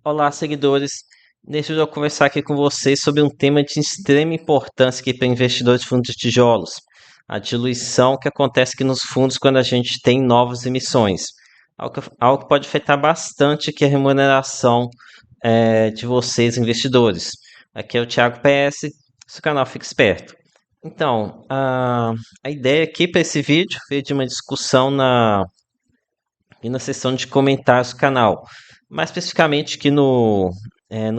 Olá, seguidores. Neste vídeo eu vou conversar aqui com vocês sobre um tema de extrema importância aqui para investidores de fundos de tijolos, a diluição que acontece aqui nos fundos quando a gente tem novas emissões. Algo que pode afetar bastante aqui a remuneração de vocês, investidores. Aqui é o Thiago PS, seu canal Fica Esperto. Então, a ideia aqui para esse vídeo veio de uma discussão na seção de comentários do canal. Mais especificamente aqui no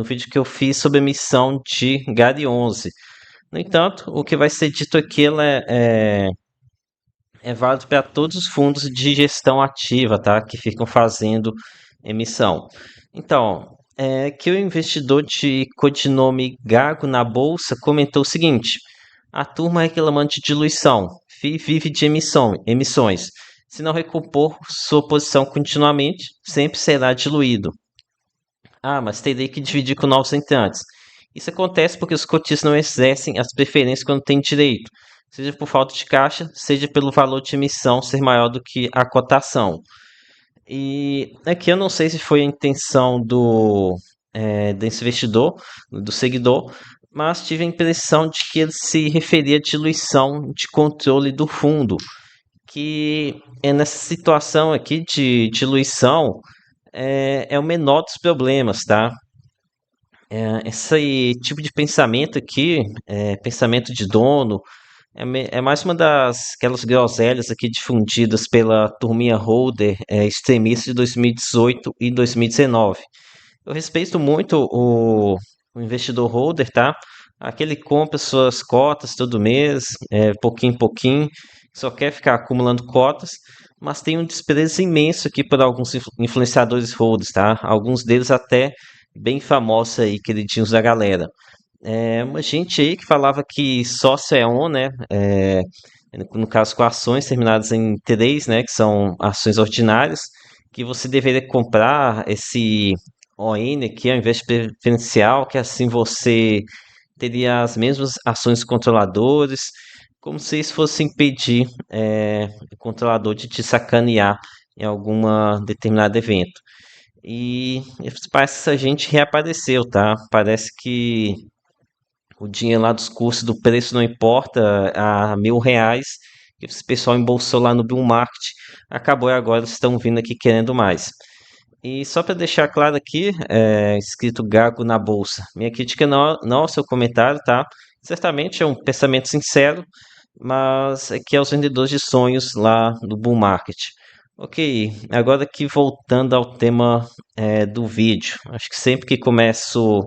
vídeo que eu fiz sobre a emissão de GAD 11. No entanto, o que vai ser dito aqui é válido para todos os fundos de gestão ativa, tá? Que ficam fazendo emissão. Então, que o investidor de codinome Gago na bolsa comentou o seguinte: a turma reclamando de diluição, vive de emissões. Se não recompor sua posição continuamente, sempre será diluído. Ah, mas terei que dividir com novos entrantes. Isso acontece porque os cotistas não exercem as preferências quando têm direito, seja por falta de caixa, seja pelo valor de emissão ser maior do que a cotação. E aqui eu não sei se foi a intenção desse investidor, do seguidor, mas tive a impressão de que ele se referia à diluição de controle do fundo, que é nessa situação aqui de diluição é o menor dos problemas, tá? Esse tipo de pensamento aqui, pensamento de dono, é mais uma das aquelas groselhas aqui difundidas pela turminha holder extremista de 2018 e 2019. Eu respeito muito o investidor holder, tá? Aquele que compra suas cotas todo mês, pouquinho em pouquinho, só quer ficar acumulando cotas, mas tem um desprezo imenso aqui por alguns influenciadores holders, tá? Alguns deles até bem famosos aí, queridinhos da galera. Uma gente aí que falava que sócio é on, né? No caso com ações terminadas em 3, né? Que são ações ordinárias, que você deveria comprar esse ON aqui ao invés de preferencial, que assim você teria as mesmas ações dos controladores, como se isso fosse impedir o controlador de te sacanear em alguma determinado evento. E parece que essa gente reapareceu, tá? Parece que o dinheiro lá dos cursos do preço não importa a R$ 1.000 que esse pessoal embolsou lá no Bull Market acabou e agora estão vindo aqui querendo mais. E só para deixar claro aqui, escrito Gago na bolsa, minha crítica não ao seu comentário, tá? Certamente é um pensamento sincero, mas aqui é aos vendedores de sonhos lá do Bull Market. Ok, agora aqui voltando ao tema do vídeo. Acho que sempre que começo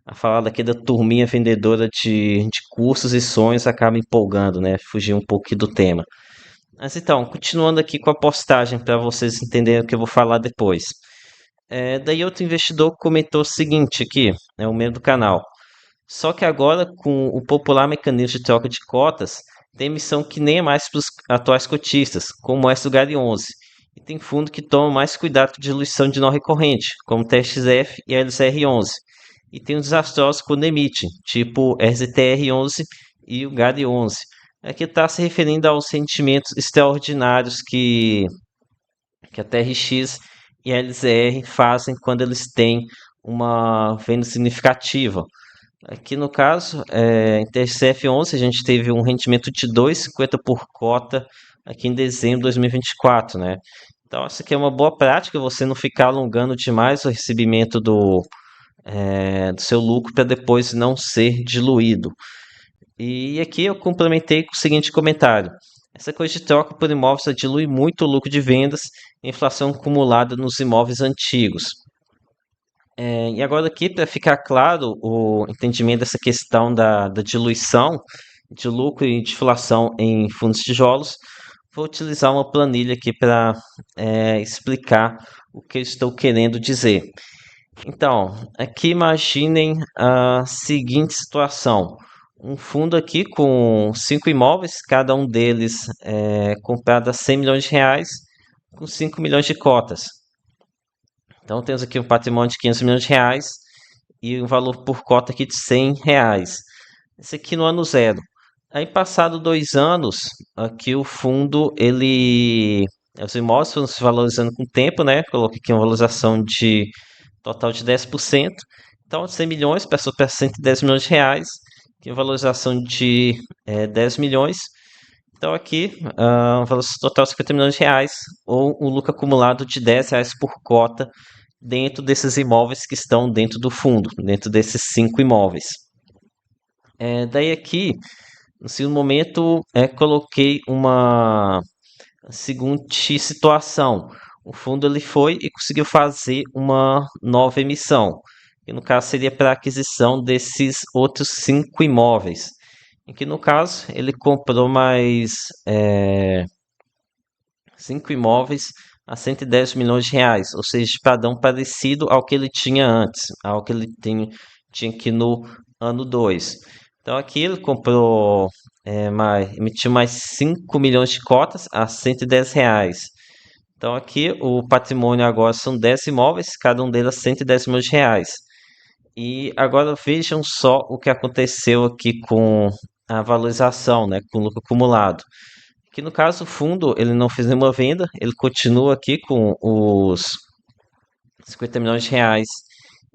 a falar daqui da turminha vendedora de cursos e sonhos, acaba empolgando, né? Fugir um pouco do tema. Mas então, continuando aqui com a postagem para vocês entenderem o que eu vou falar depois. Daí outro investidor comentou o seguinte aqui, é o membro do canal. Só que agora, com o popular mecanismo de troca de cotas, tem emissão que nem é mais para os atuais cotistas, como essa do GARI 11. E tem fundo que toma mais cuidado com a diluição de não recorrente, como o TXF e a LZR11. E tem os desastrosos quando emite, tipo RZTR11 e o GARI 11. Aqui está se referindo aos rendimentos extraordinários que a TRX e a LZR fazem quando eles têm uma venda significativa. Aqui no caso, em TCF11, a gente teve um rendimento de 2,50 por cota aqui em dezembro de 2024, né? Então, essa aqui é uma boa prática, você não ficar alongando demais o recebimento do seu lucro para depois não ser diluído. E aqui eu complementei com o seguinte comentário. Essa coisa de troca por imóveis dilui muito o lucro de vendas e inflação acumulada nos imóveis antigos. E agora aqui, para ficar claro o entendimento dessa questão da diluição de lucro e de inflação em fundos de tijolos, vou utilizar uma planilha aqui para explicar o que eu estou querendo dizer. Então, aqui imaginem a seguinte situação. Um fundo aqui com 5 imóveis, cada um deles comprado a R$ 100 milhões, com 5 milhões de cotas. Então temos aqui um patrimônio de R$ 500 milhões e um valor por cota aqui de R$ 100. Esse aqui no ano zero. Aí passado 2 anos, aqui o fundo, os imóveis foram se valorizando com o tempo, né? Coloquei aqui uma valorização de total de 10%. Então, 100 milhões passou para 110 milhões de reais, que é valorização de 10 milhões. Então, aqui, um valor total de 50 milhões de reais, ou um lucro acumulado de 10 reais por cota dentro desses imóveis que estão dentro do fundo, dentro desses 5 imóveis. Daí aqui, no segundo momento, coloquei uma seguinte situação. O fundo ele foi e conseguiu fazer uma nova emissão, que no caso seria para aquisição desses outros 5 imóveis. Em que no caso ele comprou mais 5 imóveis a 110 milhões de reais, ou seja, padrão parecido ao que ele tinha antes, ao que ele tinha aqui no ano 2. Então aqui ele comprou emitiu mais 5 milhões de cotas a 110 reais. Então aqui o patrimônio agora são 10 imóveis, cada um deles a 110 milhões de reais. E agora vejam só o que aconteceu aqui com a valorização, né, com o lucro acumulado. Que no caso o fundo ele não fez nenhuma venda, ele continua aqui com os 50 milhões de reais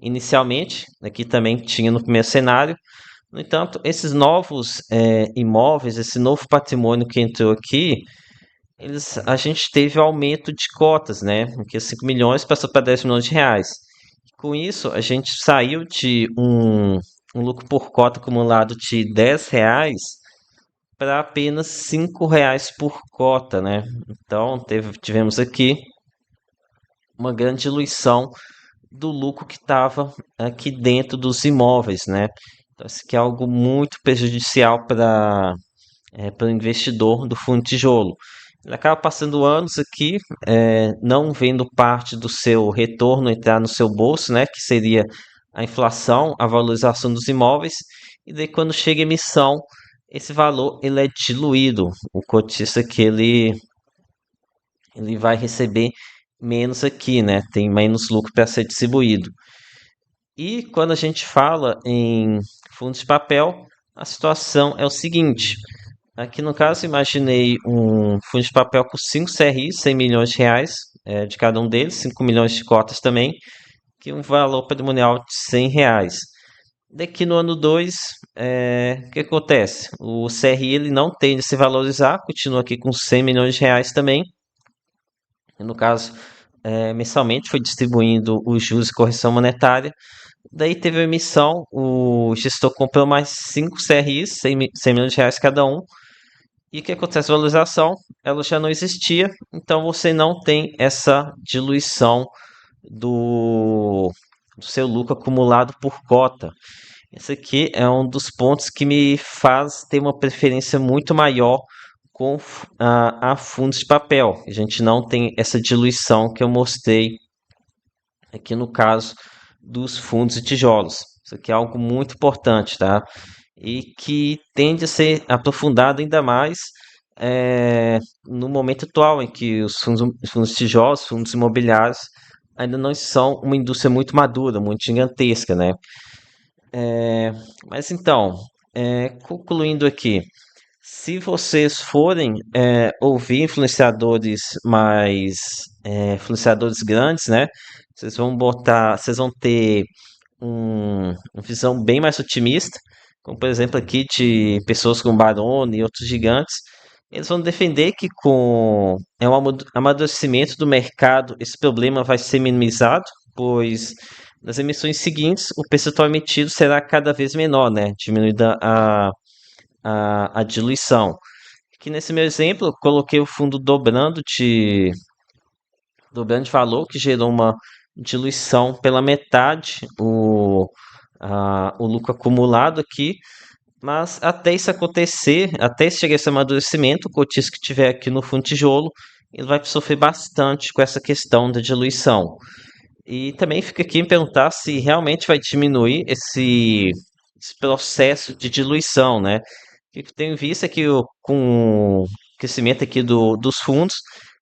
inicialmente, aqui também tinha no primeiro cenário. No entanto, esses novos imóveis, esse novo patrimônio que entrou aqui, a gente teve aumento de cotas, né? Que 5 milhões passou para 10 milhões de reais. Com isso, a gente saiu de um lucro por cota acumulado de 10 reais para apenas 5 reais por cota, né? Então, tivemos aqui uma grande diluição do lucro que estava aqui dentro dos imóveis, né? Então, isso aqui é algo muito prejudicial para o investidor do fundo de tijolo. Ele acaba passando anos aqui, não vendo parte do seu retorno entrar no seu bolso, né? Que seria a inflação, a valorização dos imóveis, e daí quando chega a emissão, esse valor ele é diluído. O cotista que ele vai receber menos aqui, né? Tem menos lucro para ser distribuído. E quando a gente fala em fundos de papel, a situação é o seguinte. Aqui no caso, imaginei um fundo de papel com 5 CRIs, 100 milhões de reais de cada um deles, 5 milhões de cotas também, que um valor patrimonial de 100 reais. Daqui no ano 2, o que acontece? O CRI ele não tende a se valorizar, continua aqui com 100 milhões de reais também. No caso, mensalmente foi distribuindo os juros e correção monetária. Daí teve a emissão, o gestor comprou mais 5 CRIs, 100 milhões de reais cada um. E o que acontece? A valorização, ela já não existia, então você não tem essa diluição do seu lucro acumulado por cota. Esse aqui é um dos pontos que me faz ter uma preferência muito maior com a fundos de papel. A gente não tem essa diluição que eu mostrei aqui no caso dos fundos de tijolos. Isso aqui é algo muito importante, tá? E que tende a ser aprofundado ainda mais no momento atual, em que os fundos de tijolos, fundos imobiliários, ainda não são uma indústria muito madura, muito gigantesca, né? Mas então, concluindo aqui, se vocês forem ouvir influenciadores grandes, né? Vocês vão ter uma visão bem mais otimista, como por exemplo aqui de pessoas como Baroni e outros gigantes. Eles vão defender que com um amadurecimento do mercado, esse problema vai ser minimizado, pois nas emissões seguintes o percentual emitido será cada vez menor, né? Diminuída a diluição. Aqui nesse meu exemplo, eu coloquei o fundo dobrando de valor, que gerou uma diluição pela metade, o lucro acumulado aqui. Mas até isso acontecer, até chegar esse amadurecimento, o cotista que tiver aqui no fundo tijolo, ele vai sofrer bastante com essa questão da diluição. E também fica aqui em perguntar se realmente vai diminuir esse processo de diluição, né? O que eu tenho visto é que com o crescimento aqui dos fundos,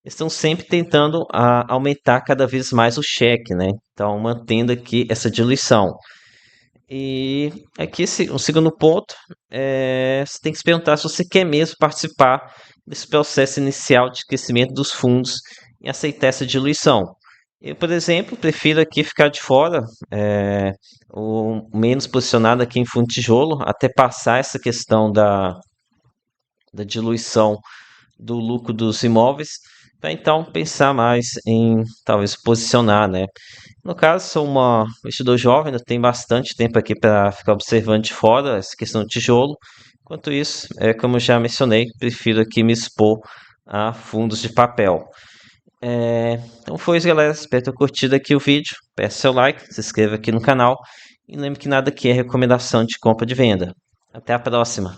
eles estão sempre tentando aumentar cada vez mais o cheque, né? Então, mantendo aqui essa diluição. E aqui um segundo ponto, você tem que se perguntar se você quer mesmo participar desse processo inicial de crescimento dos fundos e aceitar essa diluição. Eu, por exemplo, prefiro aqui ficar de fora, é, o menos posicionado aqui em fundo de tijolo, até passar essa questão da diluição do lucro dos imóveis, para então pensar mais em talvez posicionar, né? No caso, sou uma investidor jovem, ainda tem bastante tempo aqui para ficar observando de fora essa questão de tijolo. Enquanto isso, como eu já mencionei, prefiro aqui me expor a fundos de papel. Então foi isso, galera. Espero ter curtido aqui o vídeo. Peça seu like, se inscreva aqui no canal e lembre que nada aqui é recomendação de compra de venda. Até a próxima.